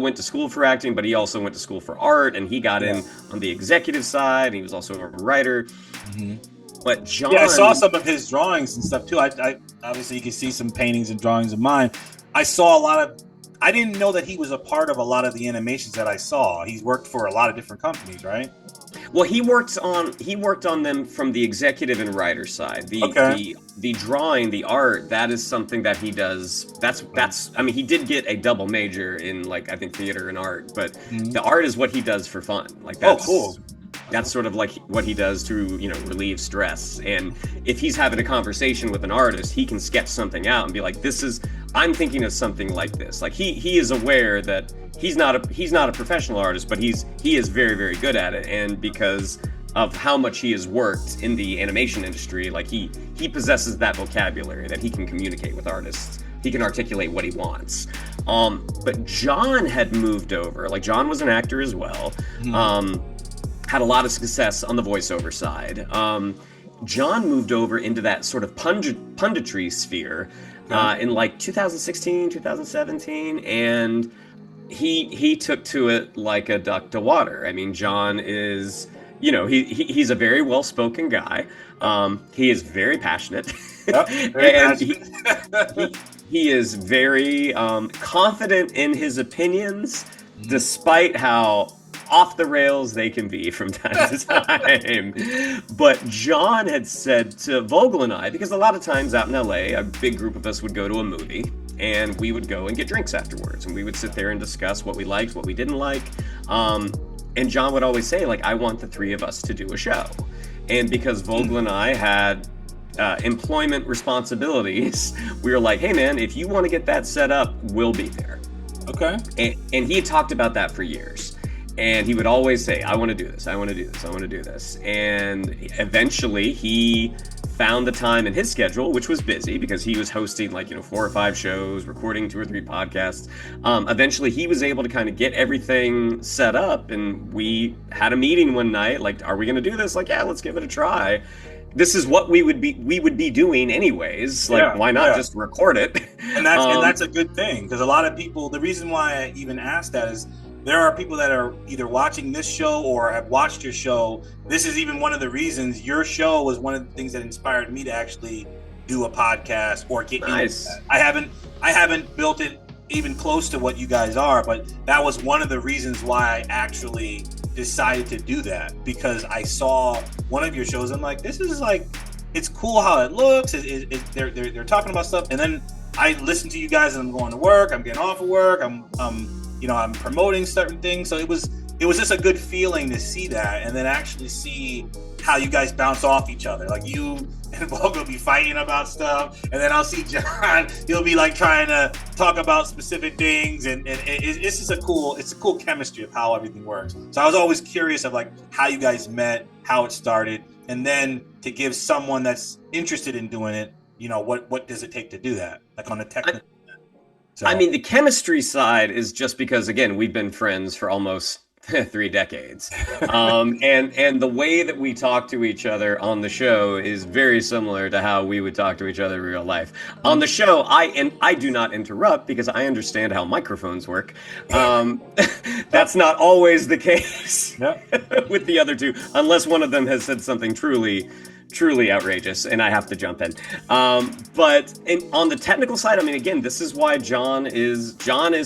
went to school for acting, but he also went to school for art, and he got in on the executive side, and he was also a writer. Mm-hmm. But John... Yeah, I saw some of his drawings and stuff too. I obviously you can see some paintings and drawings of mine. I saw a lot of... I didn't know that he was a part of a lot of the animations that I saw. He's worked for a lot of different companies, right? Well, he worked on them from the executive and writer side. The drawing, the art, that is something that he does. That's I mean, he did get a double major in, like, I think theater and art, but the art is what he does for fun. Like, that's cool. That's sort of like what he does to, relieve stress. And if he's having a conversation with an artist, he can sketch something out and be like, I'm thinking of something like this. Like he is aware that he's not a professional artist, but he is very, very good at it, and because of how much he has worked in the animation industry, like he possesses that vocabulary that he can communicate with artists. He can articulate what he wants. But John had moved over. Like, John was an actor as well. Had a lot of success on the voiceover side. John moved over into that sort of punditry sphere in like 2016, 2017, and he took to it like a duck to water. I mean, John is, he's a very well-spoken guy. He is very passionate. Yep, very and passionate. he is very confident in his opinions, despite how off the rails they can be from time to time. But John had said to Vogel and I, because a lot of times out in LA, a big group of us would go to a movie, and we would go and get drinks afterwards, and we would sit there and discuss what we liked, what we didn't like. And John would always say, like, I want the three of us to do a show. And because Vogel and I had employment responsibilities, we were like, hey man, if you want to get that set up, we'll be there. Okay. And he had talked about that for years. And he would always say, I want to do this, I want to do this, I want to do this. And eventually he found the time in his schedule, which was busy because he was hosting 4 or 5 shows, recording 2 or 3 podcasts. Eventually he was able to kind of get everything set up, and we had a meeting one night, like, are we going to do this? Like, yeah, let's give it a try. This is what we would be doing anyways. Like, why not just record it? And that's a good thing, because a lot of people, the reason why I even asked that is there are people that are either watching this show or have watched your show. This is even one of the reasons your show was one of the things that inspired me to actually do a podcast or get into that. I haven't built it even close to what you guys are, but that was one of the reasons why I actually decided to do that, because I saw one of your shows. I'm like, this is like, it's cool how it looks. They're talking about stuff, and then I listen to you guys, and I'm going to work. I'm getting off of work. I'm promoting certain things. So it was just a good feeling to see that, and then actually see how you guys bounce off each other. Like, you and Vogel will be fighting about stuff, and then I'll see John, he'll be like trying to talk about specific things, and it's just a cool chemistry of how everything works. So I was always curious of like how you guys met, how it started, and then to give someone that's interested in doing it, what does it take to do that, like on a technical. So. I mean, the chemistry side is just because, again, we've been friends for almost 3 decades. And the way that we talk to each other on the show is very similar to how we would talk to each other in real life. On the show, I do not interrupt because I understand how microphones work. That's not always the case with the other two, unless one of them has said something truly outrageous and I have to jump in. But on the technical side, I mean, again, this is why John is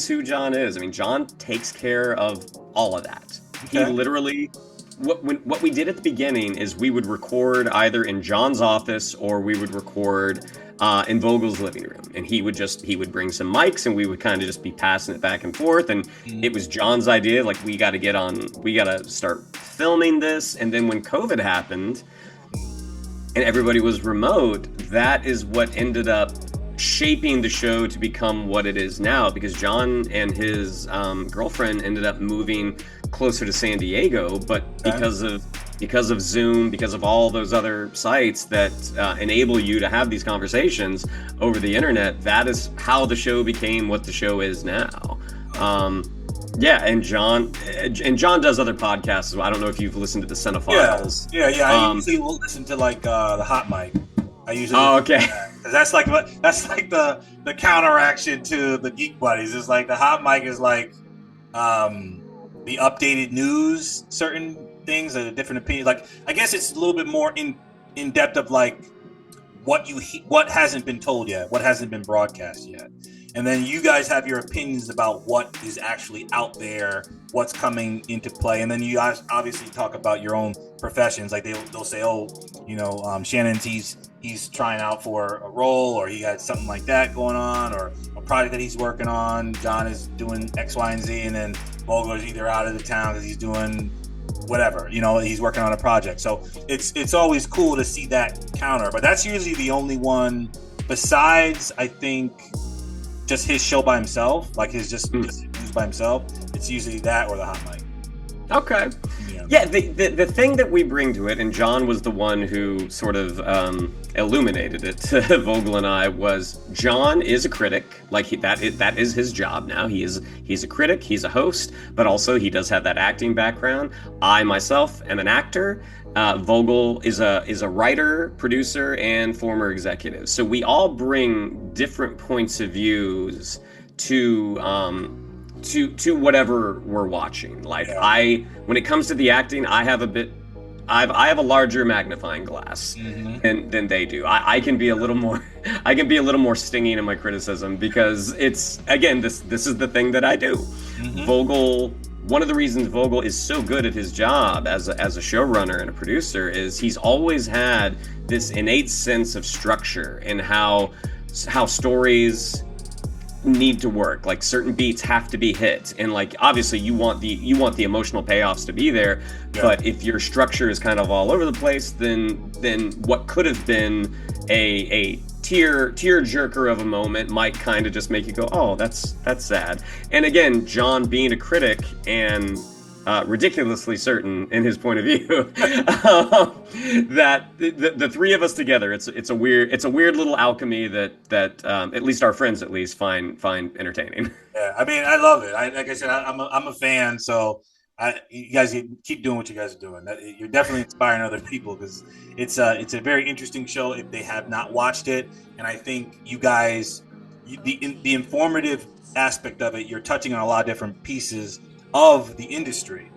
who John is. I mean, John takes care of all of that. Okay. He literally, what we did at the beginning is we would record either in John's office or we would record in Vogel's living room, and he would bring some mics, and we would kind of just be passing it back and forth. And it was John's idea, like, we got to start filming this. And then when COVID happened and everybody was remote, that is what ended up shaping the show to become what it is now, because John and his girlfriend ended up moving closer to San Diego, but because of Zoom, because of all those other sites that enable you to have these conversations over the internet, that is how the show became what the show is now. And John does other podcasts as well. I don't know if you've listened to the Cinephiles. Yeah. I usually will listen to like the Hot Mic. I usually okay. That's like the counteraction to the Geek Buddies. It's like the Hot Mic is like the updated news, certain things, a different opinion. Like, I guess it's a little bit more in depth of like what hasn't been told yet, what hasn't been broadcast yet. And then you guys have your opinions about what is actually out there, what's coming into play. And then you guys obviously talk about your own professions. Like they'll say, Shannon's he's trying out for a role, or he got something like that going on, or a project that he's working on. John is doing X, Y, and Z, and then Vogel is either out of the town because he's doing whatever, he's working on a project. So it's always cool to see that counter. But that's usually the only one, besides, I think, just his show by himself, like his just Mm. just news by himself, it's usually that or the hot mic. Okay. Yeah. Yeah, the thing that we bring to it, and John was the one who sort of illuminated it to Vogel and I, was John is a critic. Like that is his job now. He's a critic, he's a host, but also he does have that acting background. I myself am an actor. Vogel is a writer, producer, and former executive. So we all bring different points of views to to whatever we're watching. Like Yeah. when it comes to the acting, I have a larger magnifying glass than they do. I can be a little more I can be a little more stinging in my criticism because it's again this is the thing that I do. Vogel One of the reasons Vogel is so good at his job as a showrunner and a producer is he's always had this innate sense of structure and how stories need to work. Like certain beats have to be hit, and like obviously you want the emotional payoffs to be there. Yeah. But if your structure is kind of all over the place, then what could have been a tear jerker of a moment might kind of just make you go, oh, that's sad. And again, John being a critic and ridiculously certain in his point of view, that the three of us together, it's a weird little alchemy that at least our friends find entertaining. Yeah, I mean, I love it. Like I said, I'm a fan. So you guys keep doing what you guys are doing. You're definitely inspiring other people because it's a very interesting show if they have not watched it. And I think you guys, the informative aspect of it, you're touching on a lot of different pieces of the industry.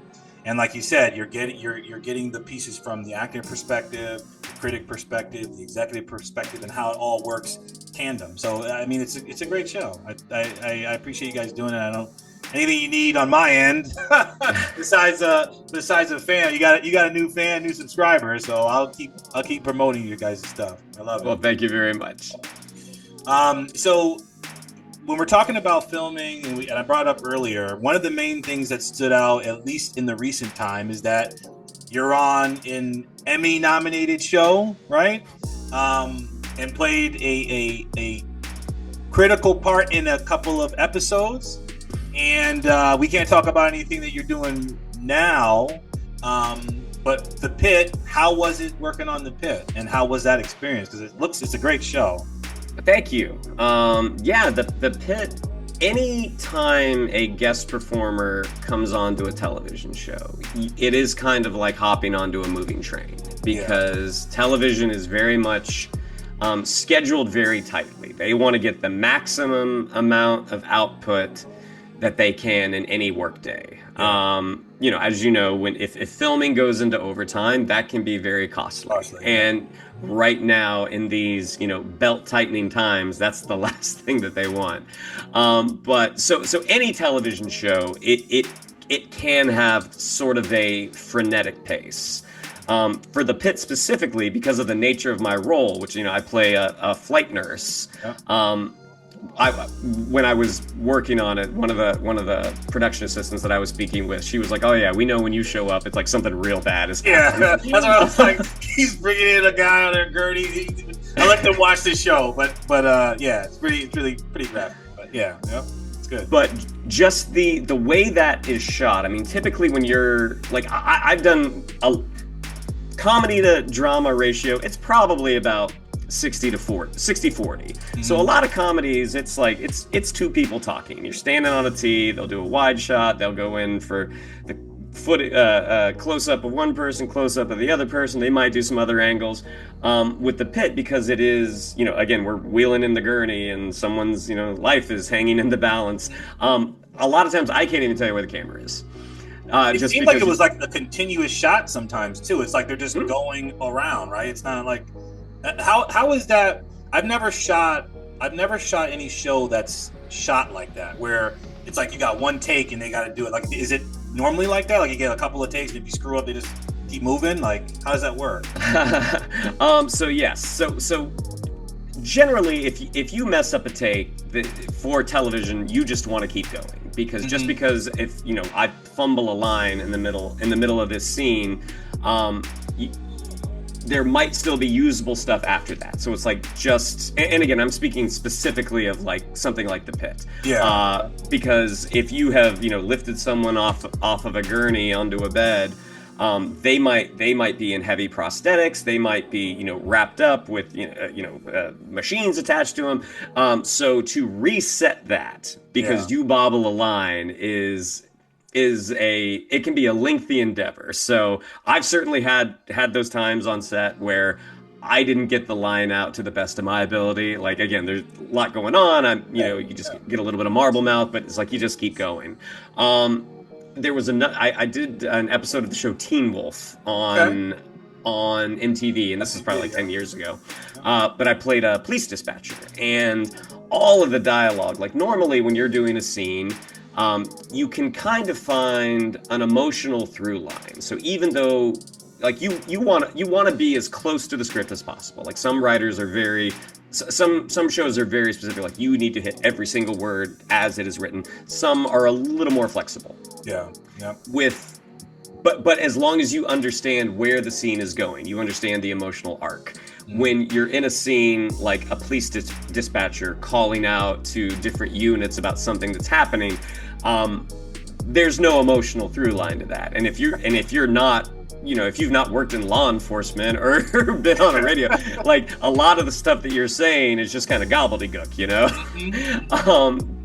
And like you said, you're getting the pieces from the actor perspective, the critic perspective, the executive perspective, and how it all works tandem. So I mean, it's a great show. I appreciate you guys doing it. I don't anything you need on my end besides a fan. You got a new fan, new subscriber. So I'll keep promoting you guys' stuff. I love it. Well, thank you very much. So when we're talking about filming, and I brought up earlier, one of the main things that stood out, at least in the recent time, is that you're on an Emmy-nominated show, right? And played a critical part in a couple of episodes. And we can't talk about anything that you're doing now. But The Pit, how was it working on The Pit? And how was that experience? Because it's a great show. Thank you. Yeah, the Pit, anytime a guest performer comes onto a television show, it is kind of like hopping onto a moving train because television is very much scheduled very tightly. They want to get the maximum amount of output that they can in any workday. As you know, if filming goes into overtime, that can be very costly. And right now in these, belt tightening times, that's the last thing that they want. But so any television show, it can have sort of a frenetic pace. For The Pit specifically, because of the nature of my role, which I play a flight nurse. Yeah. When I was working on it, one of the production assistants that I was speaking with, she was like, "Oh yeah, we know when you show up, it's like something real bad is happening." Yeah, that's what I was like. He's bringing in a guy on their gurney. I let them watch the show, but yeah, it's really pretty graphic. But yeah, it's good. But just the way that is shot. I mean, typically when you're like, I've done a comedy to drama ratio. It's probably about 60-40. Mm-hmm. So a lot of comedies, it's like it's two people talking. You're standing on a tee, they'll do a wide shot, they'll go in for the close up of one person, close up of the other person. They might do some other angles. With The Pit, because it is, again, we're wheeling in the gurney and someone's, life is hanging in the balance. A lot of times I can't even tell you where the camera is. It just seemed like it was like a continuous shot sometimes too. It's like they're just going around, right? It's not like how is that? I've never shot any show that's shot like that, where it's like you got one take and they got to do it. Like, is it normally like that? Like you get a couple of takes, and if you screw up, they just keep moving. Like, how does that work? So yes, so generally, if you mess up a take for television, you just want to keep going because just because if I fumble a line in the middle of this scene, there might still be usable stuff after that. So it's like just, and again, I'm speaking specifically of like something like the pit. Yeah. Because if you have, lifted someone off of a gurney onto a bed, they might be in heavy prosthetics. They might be, wrapped up with, machines attached to them. So to reset that, because you bobble a line it can be a lengthy endeavor. So I've certainly had those times on set where I didn't get the line out to the best of my ability. Like, again, there's a lot going on. You just get a little bit of marble mouth, but it's like you just keep going. There was I did an episode of the show Teen Wolf on MTV, and this is probably like 10 years ago. But I played a police dispatcher, and all of the dialogue, like normally when you're doing a scene, you can kind of find an emotional through line. So even though, like, you want to be as close to the script as possible. Like, some writers are some shows are very specific. Like, you need to hit every single word as it is written. Some are a little more flexible. Yeah. But as long as you understand where the scene is going, you understand the emotional arc. When you're in a scene like a police dispatcher calling out to different units about something that's happening, there's no emotional through line to that. And if you're not, if you've not worked in law enforcement or been on a radio, like, a lot of the stuff that you're saying is just kind of gobbledygook,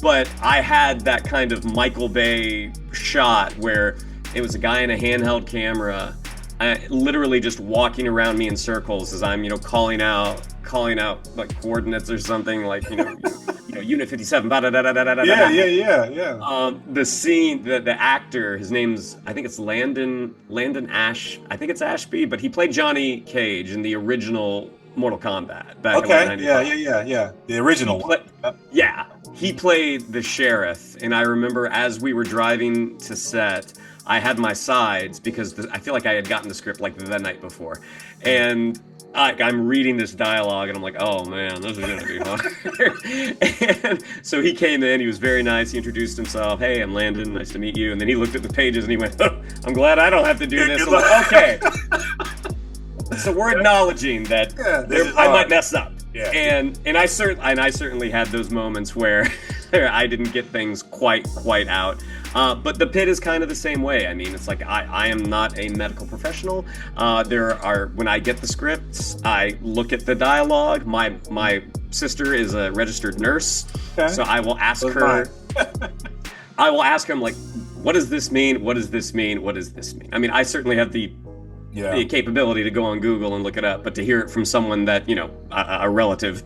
But I had that kind of Michael Bay shot where it was a guy in a handheld camera, literally just walking around me in circles as I'm, calling out like coordinates or something, like, Unit 57. Yeah. The scene, the actor, his name's, I think it's Landon Ash. I think it's Ashby, but he played Johnny Cage in the original Mortal Kombat back in 1995. Yeah. The original one. Yeah. He played the sheriff, and I remember as we were driving to set, I had my sides because I feel like I had gotten the script like the night before. And I'm reading this dialogue and I'm like, oh man, this is going to be hard. And so he came in, he was very nice. He introduced himself. Hey, I'm Landon. Nice to meet you. And then he looked at the pages and he went, oh, I'm glad I don't have to do this. I'm like, okay. So we're acknowledging that I might mess up. Yeah. And I certainly had those moments where I didn't get things quite out. But the pit is kind of the same way. I mean, it's like I am not a medical professional. When I get the scripts, I look at the dialogue. My sister is a registered nurse, so I will ask her. I will ask him, like, what does this mean? What does this mean? What does this mean? I mean, I certainly have the capability to go on Google and look it up, but to hear it from someone that, a relative,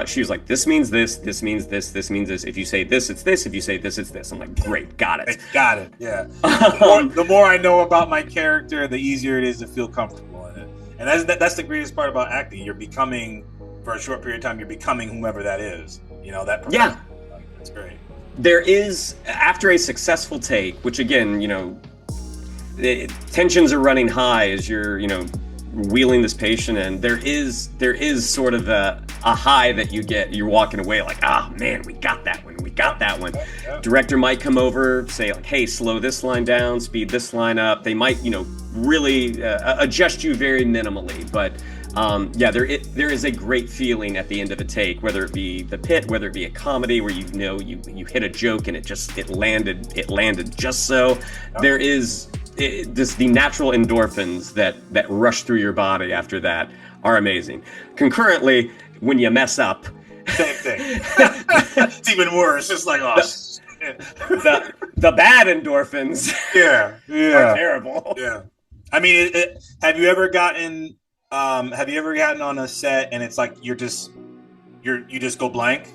she was like, this means this means this, this means this. If you say this, it's this. If you say this, it's this. I'm like, great, got it. Got it, yeah. The more I know about my character, the easier it is to feel comfortable in it. And that's the greatest part about acting. You're becoming, for a short period of time, you're becoming whomever that is. That person. Yeah. That's great. There is, after a successful take, which again, the tensions are running high as you're, wheeling this patient in. There is sort of a high that you get. You're walking away like, man, we got that one. Yeah. Director might come over, say like, hey, slow this line down, speed this line up. They might, really adjust you very minimally, but there is a great feeling at the end of a take, whether it be the pit, whether it be a comedy where you hit a joke and it landed just so. There is just the natural endorphins that rush through your body after that are amazing. Concurrently, when you mess up, same thing. It's even worse. It's like, the bad endorphins. Are terrible. Yeah. I mean, have you ever gotten on a set and it's like you just go blank?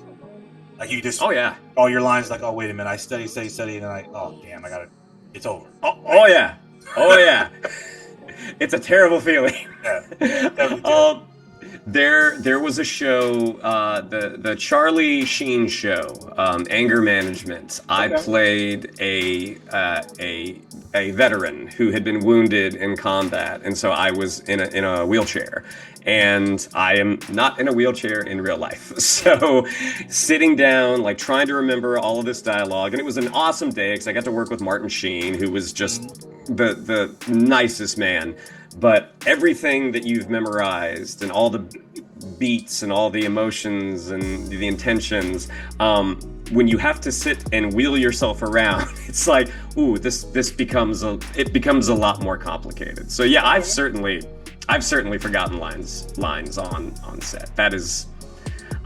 Like you just all your lines like, oh wait a minute, I study and then it's over. Oh yeah. It's a terrible feeling. Yeah. There was a show, the Charlie Sheen show, Anger Management. Okay. I played a veteran who had been wounded in combat, and so I was in a wheelchair. And I am not in a wheelchair in real life. So sitting down, like trying to remember all of this dialogue, and it was an awesome day because I got to work with Martin Sheen, who was just the nicest man. but everything that you've memorized and all the beats and all the emotions and the intentions, when you have to sit and wheel yourself around, it's like, ooh, this becomes a lot more complicated. So yeah, I've certainly forgotten lines on set. That is,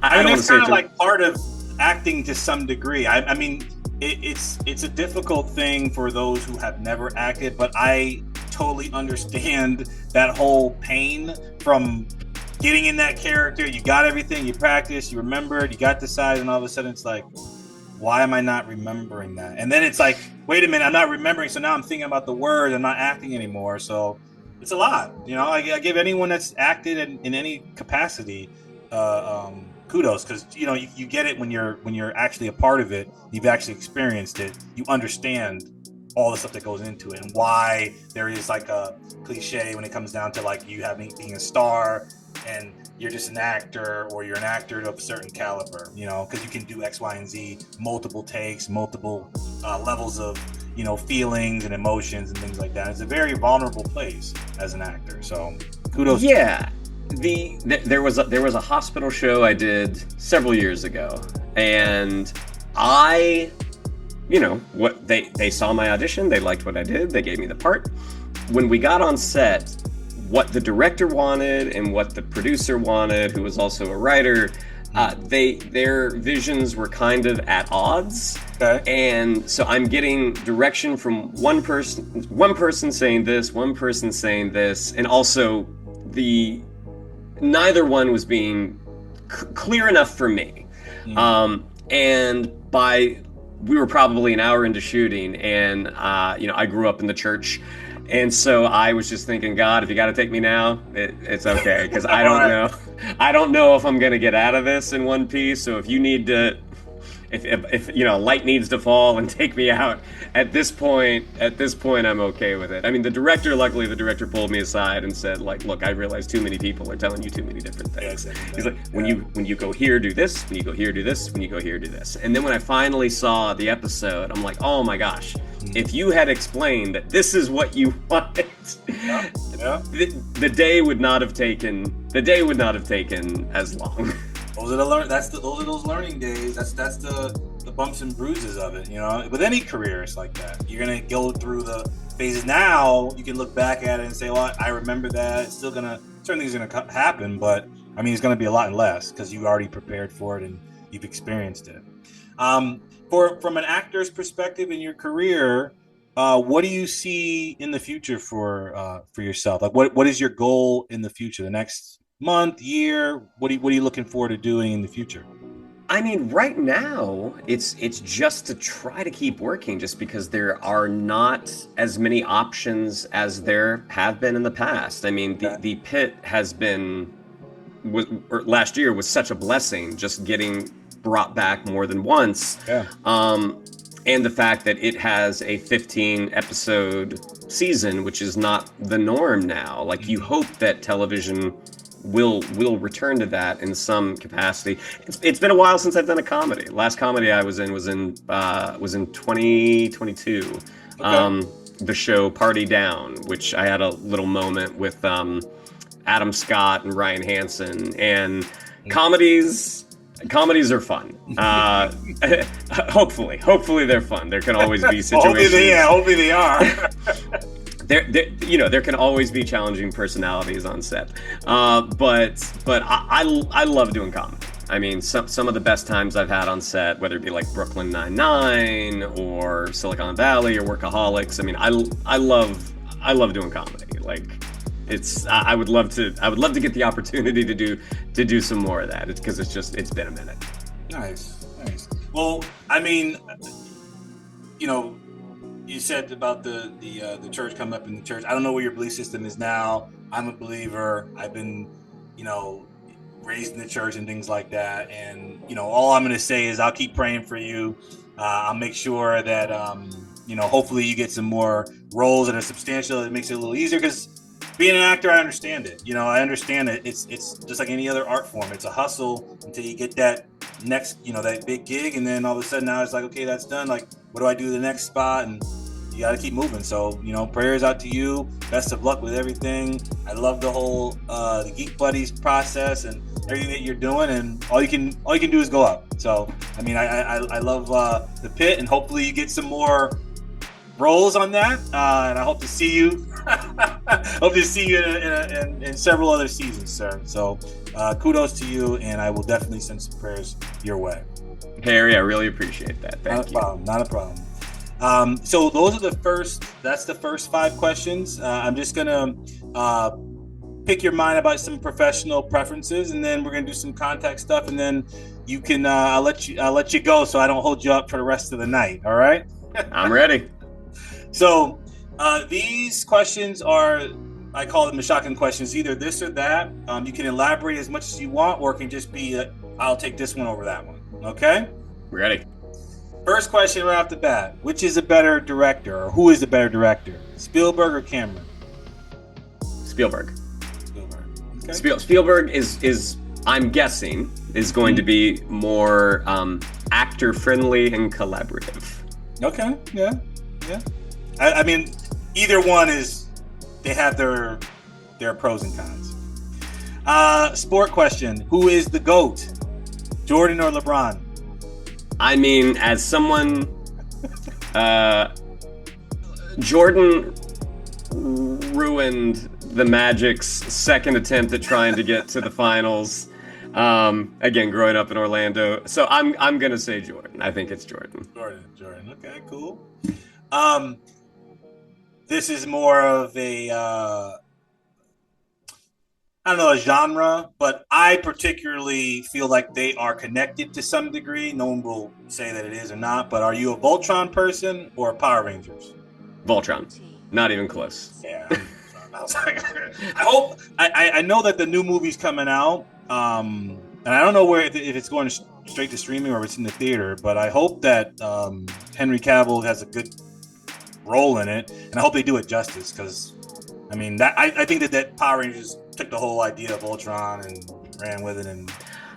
I I mean, don't want that's to say kind it of to, like part of acting to some degree. I mean, it's a difficult thing for those who have never acted, but I totally understand that whole pain from getting in that character. You got everything, you practiced, you remembered, you got the side, and all of a sudden it's like, why am I not remembering that? And then it's like, wait a minute, I'm not remembering, so now I'm thinking about the word, I'm not acting anymore. So it's a lot. I give anyone that's acted in any capacity kudos, because you get it when you're actually a part of it, you've actually experienced it, you understand all the stuff that goes into it and why there is like a cliche when it comes down to like you having being a star and you're just an actor, or you're an actor of a certain caliber, because you can do X, Y, and Z, multiple takes, multiple levels of feelings and emotions and things like that. It's a very vulnerable place as an actor, so kudos. yeah. There was a hospital show I did several years ago, and I, what they saw my audition, they liked what I did, they gave me the part. When we got on set, what the director wanted and what the producer wanted, who was also a writer, their visions were kind of at odds. Okay. And so I'm getting direction from one person saying this, one person saying this, and also neither one was being clear enough for me. And we were probably an hour into shooting, and I grew up in the church, and so I was just thinking, God, if you got to take me now, it's okay, because I don't know, if I'm gonna get out of this in one piece. So if you need to, if light needs to fall and take me out at this point, I'm okay with it. I mean, luckily the director pulled me aside and said, like, look, I realize too many people are telling you too many different things. He's like, when you go here, do this, when you go here, do this, when you go here, do this. And then when I finally saw the episode, I'm like, oh my gosh, if you had explained that this is what you wanted, the day would not have taken as long. Those are those learning days. That's the bumps and bruises of it. With any career, it's like that. You're gonna go through the phases. Now you can look back at it and say, well, I remember that. It's still certain things are gonna happen, but I mean, it's gonna be a lot less because you already prepared for it and you've experienced it. From an actor's perspective in your career, what do you see in the future for yourself? Like, what is your goal in the future? The next month, year? What are you looking forward to doing in the future? I mean, right now, it's just to try to keep working, just because there are not as many options as there have been in the past. I mean, the pit or last year was such a blessing, just getting brought back more than once. Yeah. And the fact that it has a 15 episode season, which is not the norm now. Like, you hope that television will return to that in some capacity. It's been a while since I've done a comedy. Last comedy I was in was in 2022. Okay. The show Party Down, which I had a little moment with Adam Scott and Ryan Hansen. And comedies are fun. Hopefully they're fun. There can always be situations. Hopefully they are. There can always be challenging personalities on set, but I love doing comedy. I mean, some of the best times I've had on set, whether it be like Brooklyn Nine-Nine or Silicon Valley or Workaholics. I mean, I love doing comedy. Like, I would love to get the opportunity to do some more of that. It's because it's been a minute. Nice. Well, I mean, you said about the church coming up in the church. I don't know what your belief system is now. I'm a believer. I've been, raised in the church and things like that. And, all I'm going to say is I'll keep praying for you. I'll make sure that, hopefully you get some more roles that are substantial. It makes it a little easier, because being an actor, I understand it. I understand it. It's just like any other art form. It's a hustle until you get that next, that big gig. And then all of a sudden now it's like, okay, that's done. Like, what do I do the next spot? And you got to keep moving. So, prayers out to you. Best of luck with everything. I love the whole the Geek Buddies process and everything that you're doing, and all you can do is go up. So, I mean, I love the pit, and hopefully you get some more roles on that, and I hope to see you. In several other seasons, sir. So, kudos to you, and I will definitely send some prayers your way. Harry, I really appreciate that. Thank you. Not a problem. So those are that's the first 5 questions. I'm just gonna pick your mind about some professional preferences, and then we're gonna do some contact stuff, and then you can I'll let you go so I don't hold you up for the rest of the night. All right? I'm ready. So these questions are, I call them the shotgun questions, either this or that. You can elaborate as much as you want, or it can just be I'll take this one over that one. Okay? Ready. First question right off the bat. Which is a better director, or who is the better director? Spielberg or Cameron? Spielberg. Okay. Spielberg is I'm guessing, is going to be more actor-friendly and collaborative. Okay, yeah. I mean, either one they have their pros and cons. Sport question. Who is the GOAT? Jordan or LeBron? I mean, as someone, Jordan ruined the Magic's second attempt at trying to get to the finals. Again, growing up in Orlando, so I'm gonna say Jordan. I think it's Jordan. Jordan. Okay, cool. This is more of a I don't know, a genre, but I particularly feel like they are connected to some degree. No one will say that it is or not, but are you a Voltron person or a Power Rangers? Voltron. Not even close. Yeah. I was like, I know that the new movie's coming out, and I don't know if it's going straight to streaming or if it's in the theater, but I hope that Henry Cavill has a good role in it, and I hope they do it justice, because I mean, I think that Power Rangers took the whole idea of Ultron and ran with it, and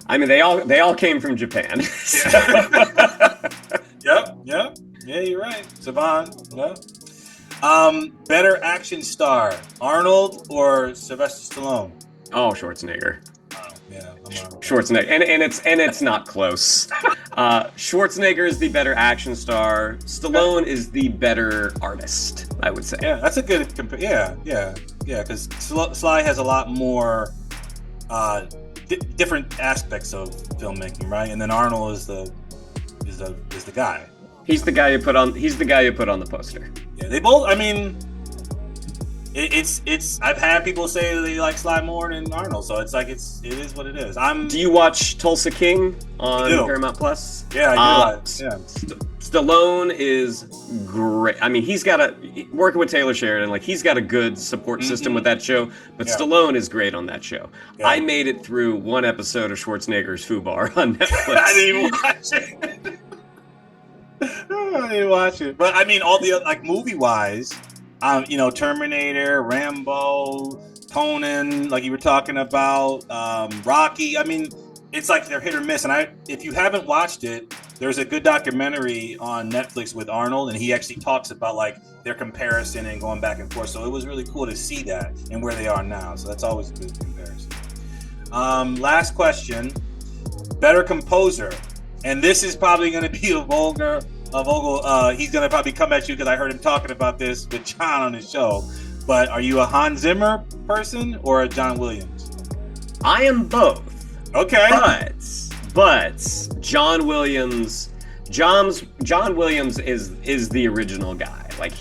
I mean, they all came from Japan. Yep. Yeah, you're right. Saban. Yeah. Better action star, Arnold or Sylvester Stallone? Oh, Schwarzenegger. Yeah, Schwarzenegger, and it's not close. Schwarzenegger is the better action star. Stallone is the better artist, I would say. Yeah, that's a good Yeah, because Sly has a lot more different aspects of filmmaking, right? And then Arnold is the guy. He's the guy you put on the poster. Yeah, they both. I mean, it's. I've had people say they like Sly more than Arnold, so it's like it is what it is. Do you watch Tulsa King on Paramount Plus? Yeah, I do. Stallone is great. I mean, he's got working with Taylor Sheridan. Like, he's got a good support system with that show. But Stallone is great on that show. Yeah. I made it through one episode of Schwarzenegger's Fubar on Netflix. I didn't even watch it. I didn't watch it, but I mean, all the like movie wise, Terminator, Rambo, Conan, like you were talking about, Rocky. I mean, it's like they're hit or miss. And if you haven't watched it, there's a good documentary on Netflix with Arnold, and he actually talks about like their comparison and going back and forth. So it was really cool to see that and where they are now. So that's always a good comparison. Last question: better composer. And this is probably going to be a Vogel. He's going to probably come at you because I heard him talking about this with John on his show. But are you a Hans Zimmer person or a John Williams? I am both. Okay. But John Williams is the original guy. Like,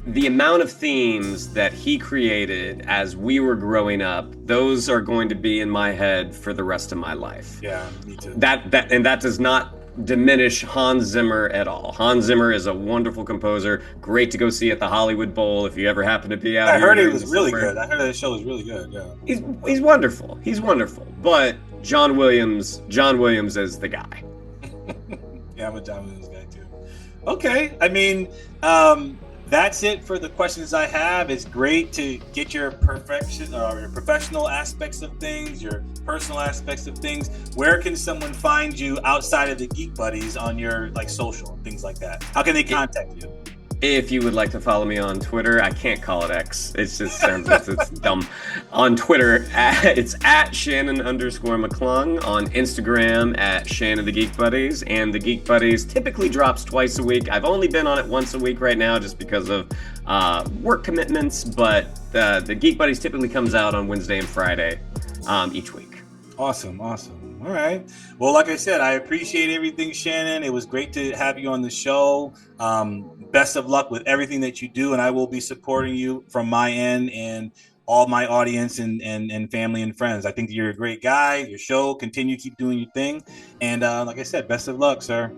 the amount of themes that he created as we were growing up, those are going to be in my head for the rest of my life. Yeah, me too. That does not diminish Hans Zimmer at all. Hans Zimmer is a wonderful composer. Great to go see at the Hollywood Bowl if you ever happen to be out here. I heard it was really good. I heard that show was really good. Yeah. He's wonderful. He's wonderful. But John Williams is the guy. Yeah, I'm a John Williams guy too. Okay. I mean, that's it for the questions I have. It's great to get your professional aspects of things, your personal aspects of things. Where can someone find you outside of the Geek Buddies on your social and things like that? How can they contact you? If you would like to follow me on Twitter, I can't call it X. It's just sounds it's dumb. On Twitter, it's at Shannon underscore McClung. On Instagram, at Shannon the Geek Buddies. And the Geek Buddies typically drops twice a week. I've only been on it once a week right now just because of work commitments, but the Geek Buddies typically comes out on Wednesday and Friday each week. Awesome. All right. Well, like I said, I appreciate everything, Shannon. It was great to have you on the show. Best of luck with everything that you do, and I will be supporting you from my end and all my audience and family and friends. I think you're a great guy. Your show, continue, keep doing your thing. And like I said, best of luck, sir.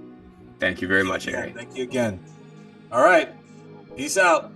Thank you very much, Harry. Thank you again. All right. Peace out.